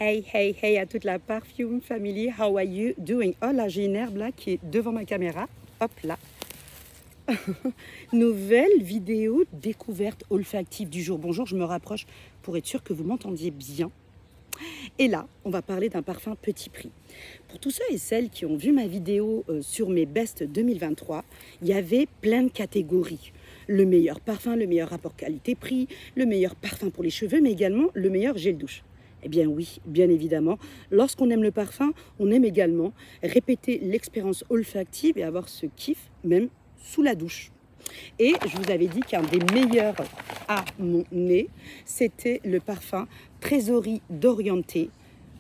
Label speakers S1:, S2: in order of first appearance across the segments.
S1: Hey, hey, hey à toute la Perfume Family, how are you doing? Oh là, j'ai une herbe là qui est devant ma caméra. Hop là. Nouvelle vidéo découverte olfactive du jour. Bonjour, je me rapproche pour être sûr que vous m'entendiez bien. Et là, on va parler d'un parfum petit prix. Pour tous ceux et celles qui ont vu ma vidéo sur mes Best 2023, il y avait plein de catégories. Le meilleur parfum, le meilleur rapport qualité-prix, le meilleur parfum pour les cheveux, mais également le meilleur gel douche. Eh bien oui, bien évidemment, lorsqu'on aime le parfum, on aime également répéter l'expérience olfactive et avoir ce kiff même sous la douche. Et je vous avais dit qu'un des meilleurs à mon nez, c'était le parfum Tresori d'Oriente,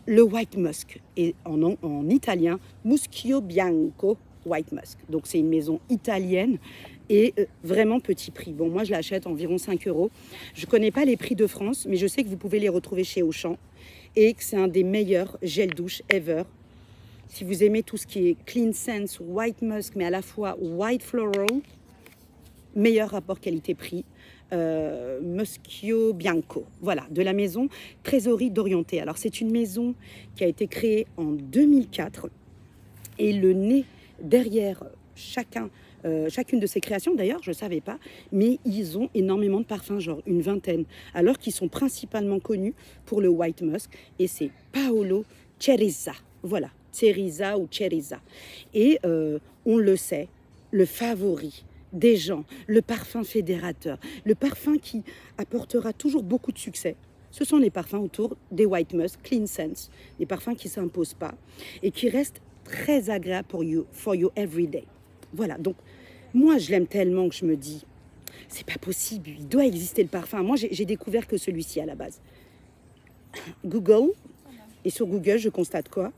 S1: le White Musk. Et en italien, Muschio Bianco White Musk. Donc c'est une maison italienne et vraiment petit prix. Bon, moi je l'achète environ 5 €. Je ne connais pas les prix de France, mais je sais que vous pouvez les retrouver chez Auchan et que c'est un des meilleurs gels douche ever. Si vous aimez tout ce qui est Clean Sense, White Musk, mais à la fois White Floral, meilleur rapport qualité-prix, Muschio Bianco, voilà, de la maison Tresori d'Oriente. Alors c'est une maison qui a été créée en 2004 et le nez derrière chacune de ces créations, d'ailleurs, je ne savais pas, mais ils ont énormément de parfums, genre une vingtaine, alors qu'ils sont principalement connus pour le White Musk, et c'est Paolo Cerizza, voilà, Cerizza ou Cerizza. Et on le sait, le favori des gens, le parfum fédérateur, le parfum qui apportera toujours beaucoup de succès. Ce sont les parfums autour des White Musk, Clean Sense, des parfums qui ne s'imposent pas et qui restent très agréables for you everyday. Voilà, donc moi je l'aime tellement que je me dis, c'est pas possible, il doit exister le parfum. Moi j'ai découvert que celui-ci à la base. Google, et sur Google je constate quoi?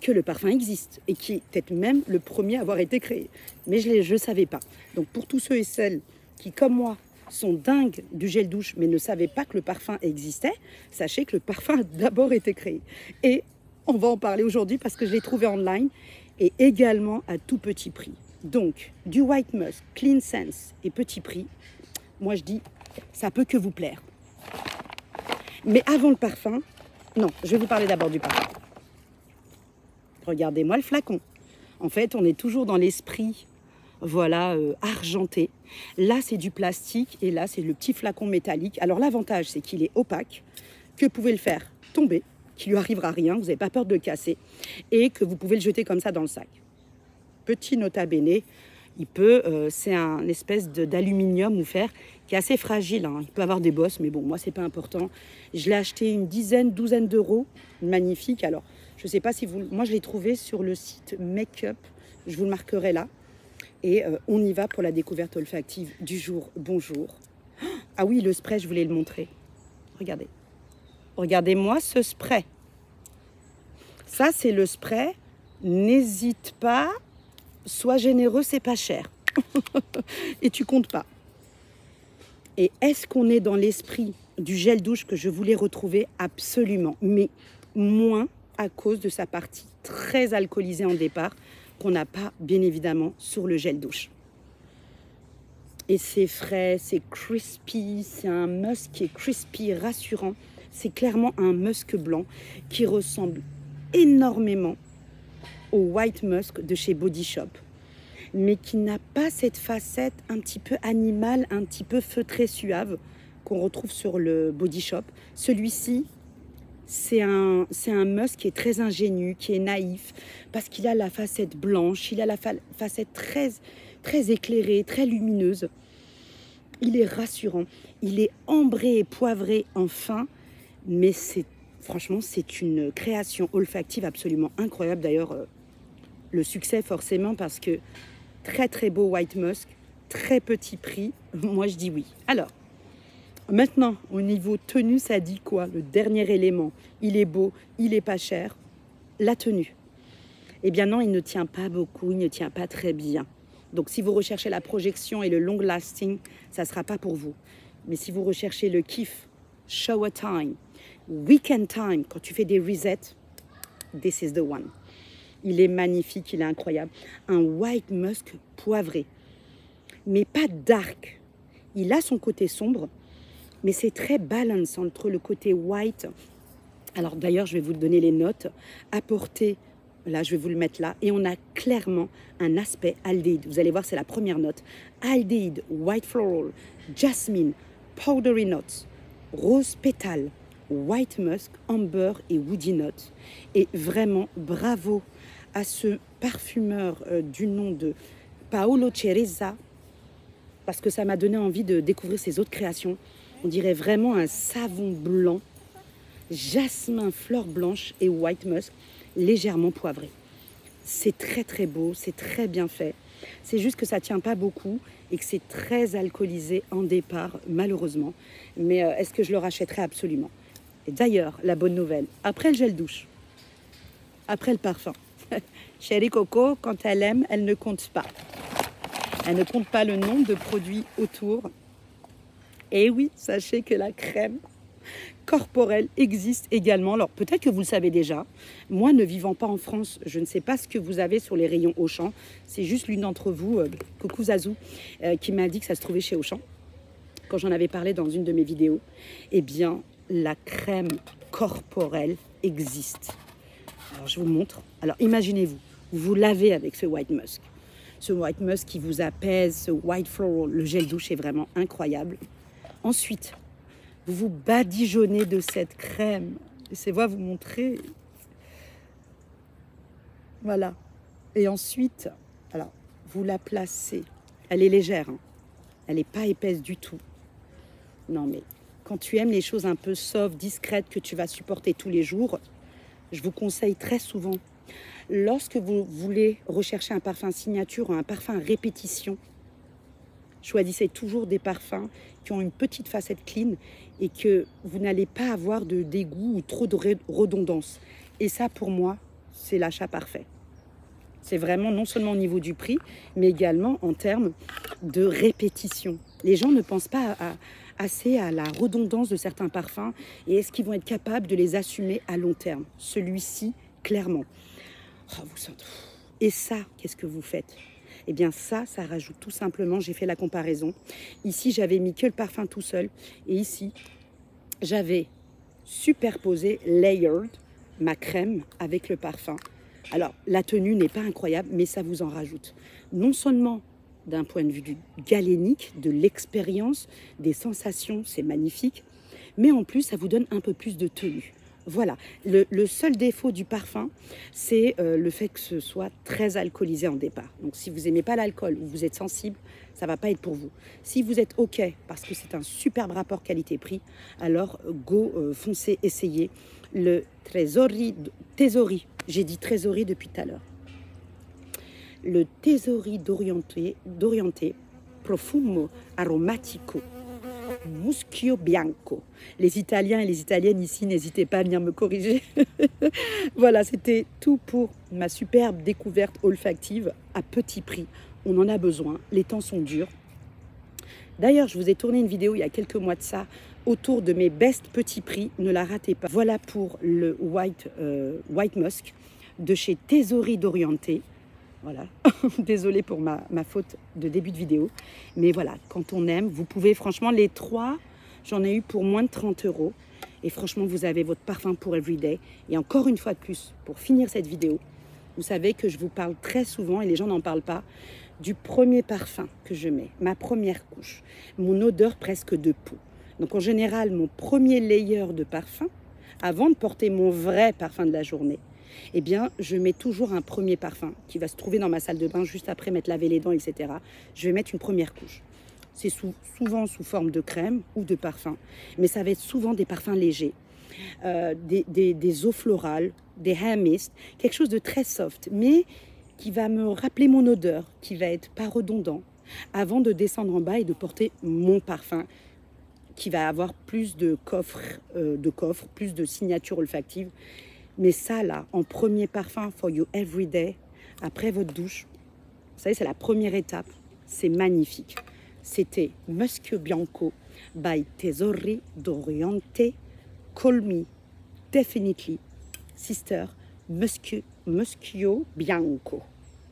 S1: Que le parfum existe et qui est peut-être même le premier à avoir été créé. Mais je ne savais pas. Donc pour tous ceux et celles qui, comme moi, sont dingues du gel douche mais ne savaient pas que le parfum existait, sachez que le parfum a d'abord été créé. Et on va en parler aujourd'hui parce que je l'ai trouvé online et également à tout petit prix. Donc du White Musk, Clean Sense et petit prix, moi je dis, ça peut que vous plaire. Mais avant le parfum, non, je vais vous parler d'abord du parfum. Regardez-moi le flacon. En fait, on est toujours dans l'esprit, voilà, argenté. Là, c'est du plastique et là, c'est le petit flacon métallique. Alors, l'avantage, c'est qu'il est opaque, que vous pouvez le faire tomber, qu'il lui arrivera rien, vous n'avez pas peur de le casser et que vous pouvez le jeter comme ça dans le sac. Petit nota bene, c'est un espèce d'aluminium ou fer qui est assez fragile, hein. Il peut avoir des bosses, mais bon, moi, c'est pas important. Je l'ai acheté une douzaine d'euros, magnifique. Alors, je ne sais pas si vous... Moi, je l'ai trouvé sur le site Make-up. Je vous le marquerai là. Et on y va pour la découverte olfactive du jour. Bonjour. Ah oui, le spray, je voulais le montrer. Regardez. Regardez-moi ce spray. Ça, c'est le spray. N'hésite pas. Sois généreux, c'est pas cher. Et tu comptes pas. Et est-ce qu'on est dans l'esprit du gel douche que je voulais retrouver? Absolument. Mais moins à cause de sa partie très alcoolisée en départ, qu'on n'a pas, bien évidemment, sur le gel douche. Et c'est frais, c'est crispy, c'est un musk qui est crispy, rassurant. C'est clairement un musk blanc qui ressemble énormément au White Musk de chez Body Shop, mais qui n'a pas cette facette un petit peu animale, un petit peu feutrée, suave, qu'on retrouve sur le Body Shop. Celui-ci, c'est un musk qui est très ingénu, qui est naïf, parce qu'il a la facette blanche, il a la facette très éclairée, très lumineuse. Il est rassurant, il est ambré et poivré en fin, mais franchement, c'est une création olfactive absolument incroyable. D'ailleurs, le succès forcément parce que très beau White Musk, très petit prix, moi je dis oui. Alors, maintenant, au niveau tenue, ça dit quoi? Le dernier élément, il est beau, il n'est pas cher. La tenue. Eh bien non, il ne tient pas beaucoup, il ne tient pas très bien. Donc si vous recherchez la projection et le long lasting, ça ne sera pas pour vous. Mais si vous recherchez le kiff, shower time, weekend time, quand tu fais des resets, this is the one. Il est magnifique, il est incroyable. Un White Musk poivré, mais pas dark. Il a son côté sombre, mais c'est très balance entre le côté white Alors d'ailleurs, je vais vous donner les notes. Apporter, là, je vais vous le mettre là. Et on a clairement un aspect aldéhyde. Vous allez voir, c'est la première note. Aldéhyde, white floral, jasmine, powdery notes, rose pétale, white musk, amber et woody notes. Et vraiment, bravo à ce parfumeur du nom de Paolo Ceresa, parce que ça m'a donné envie de découvrir ses autres créations. On dirait vraiment un savon blanc, jasmin, fleur blanche et white musk, légèrement poivré. C'est très très beau, c'est très bien fait. C'est juste que ça ne tient pas beaucoup et que c'est très alcoolisé en départ, malheureusement. Mais est-ce que je le rachèterai? Absolument. Et d'ailleurs, la bonne nouvelle, après le gel douche, après le parfum, Chérie Coco, quand elle aime, elle ne compte pas. Elle ne compte pas le nombre de produits autour. Et oui, sachez que la crème corporelle existe également. Alors peut-être que vous le savez déjà. Moi, ne vivant pas en France, je ne sais pas ce que vous avez sur les rayons Auchan. C'est juste l'une d'entre vous, coucou Zazou, qui m'a dit que ça se trouvait chez Auchan. Quand j'en avais parlé dans une de mes vidéos, eh bien, la crème corporelle existe. Alors je vous montre. Alors imaginez-vous, vous lavez avec ce white musk. Ce white musk qui vous apaise, ce white floral, le gel douche est vraiment incroyable. Ensuite, vous vous badigeonnez de cette crème. Laissez-moi vous montrer. Voilà. Et ensuite, alors, vous la placez. Elle est légère, hein. Elle n'est pas épaisse du tout. Non, mais quand tu aimes les choses un peu soft, discrètes, que tu vas supporter tous les jours, je vous conseille très souvent, lorsque vous voulez rechercher un parfum signature ou un parfum à répétition, choisissez toujours des parfums qui ont une petite facette clean et que vous n'allez pas avoir de dégoût ou trop de redondance. Et ça, pour moi, c'est l'achat parfait. C'est vraiment non seulement au niveau du prix, mais également en termes de répétition. Les gens ne pensent pas assez à la redondance de certains parfums et est-ce qu'ils vont être capables de les assumer à long terme. Celui-ci, clairement. Oh, vous sentez. Et ça, qu'est-ce que vous faites? Eh bien ça rajoute tout simplement, j'ai fait la comparaison. Ici, j'avais mis que le parfum tout seul. Et ici, j'avais superposé, layered, ma crème avec le parfum. Alors, la tenue n'est pas incroyable, mais ça vous en rajoute. Non seulement d'un point de vue du galénique, de l'expérience, des sensations, c'est magnifique, mais en plus, ça vous donne un peu plus de tenue. Voilà, le seul défaut du parfum, c'est le fait que ce soit très alcoolisé en départ. Donc si vous n'aimez pas l'alcool ou vous êtes sensible, ça ne va pas être pour vous. Si vous êtes OK, parce que c'est un superbe rapport qualité-prix, alors go, foncez, essayez le Tesori. J'ai dit Tesori depuis tout à l'heure. Le Tesori d'Orienté Profumo Aromatico Muschio Bianco. Les Italiens et les Italiennes ici, n'hésitez pas à venir me corriger. Voilà, c'était tout pour ma superbe découverte olfactive à petit prix. On en a besoin, les temps sont durs. D'ailleurs, je vous ai tourné une vidéo il y a quelques mois de ça autour de mes best petits prix, ne la ratez pas. Voilà pour le White Musk de chez Tesori d'Orienté. Voilà, désolée pour ma faute de début de vidéo. Mais voilà, quand on aime, vous pouvez, franchement, les trois, j'en ai eu pour moins de 30 €. Et franchement, vous avez votre parfum pour everyday. Et encore une fois de plus, pour finir cette vidéo, vous savez que je vous parle très souvent, et les gens n'en parlent pas, du premier parfum que je mets, ma première couche, mon odeur presque de peau. Donc en général, mon premier layer de parfum, avant de porter mon vrai parfum de la journée, eh bien, je mets toujours un premier parfum qui va se trouver dans ma salle de bain juste après m'être lavé les dents, etc. Je vais mettre une première couche. C'est souvent sous forme de crème ou de parfum, mais ça va être souvent des parfums légers, des eaux florales, des hair mist, quelque chose de très soft, mais qui va me rappeler mon odeur, qui va être pas redondant, avant de descendre en bas et de porter mon parfum, qui va avoir plus de coffres, plus de signatures olfactives. Mais ça, là, en premier parfum for you everyday, après votre douche, vous savez, c'est la première étape. C'est magnifique. C'était Muschio Bianco by Tesori d'Orienté. Call me definitely sister Muschio Bianco.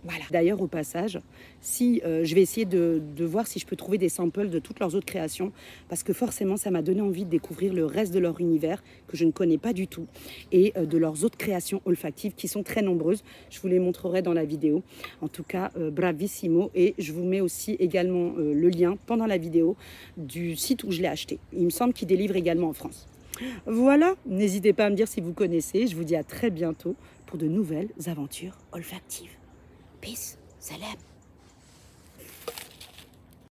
S1: Voilà. D'ailleurs, au passage, si je vais essayer de voir si je peux trouver des samples de toutes leurs autres créations, parce que forcément, ça m'a donné envie de découvrir le reste de leur univers que je ne connais pas du tout, et de leurs autres créations olfactives qui sont très nombreuses. Je vous les montrerai dans la vidéo. En tout cas, bravissimo. Et je vous mets aussi également le lien pendant la vidéo du site où je l'ai acheté. Il me semble qu'il délivre également en France. Voilà, n'hésitez pas à me dire si vous connaissez. Je vous dis à très bientôt pour de nouvelles aventures olfactives. Peace, salam.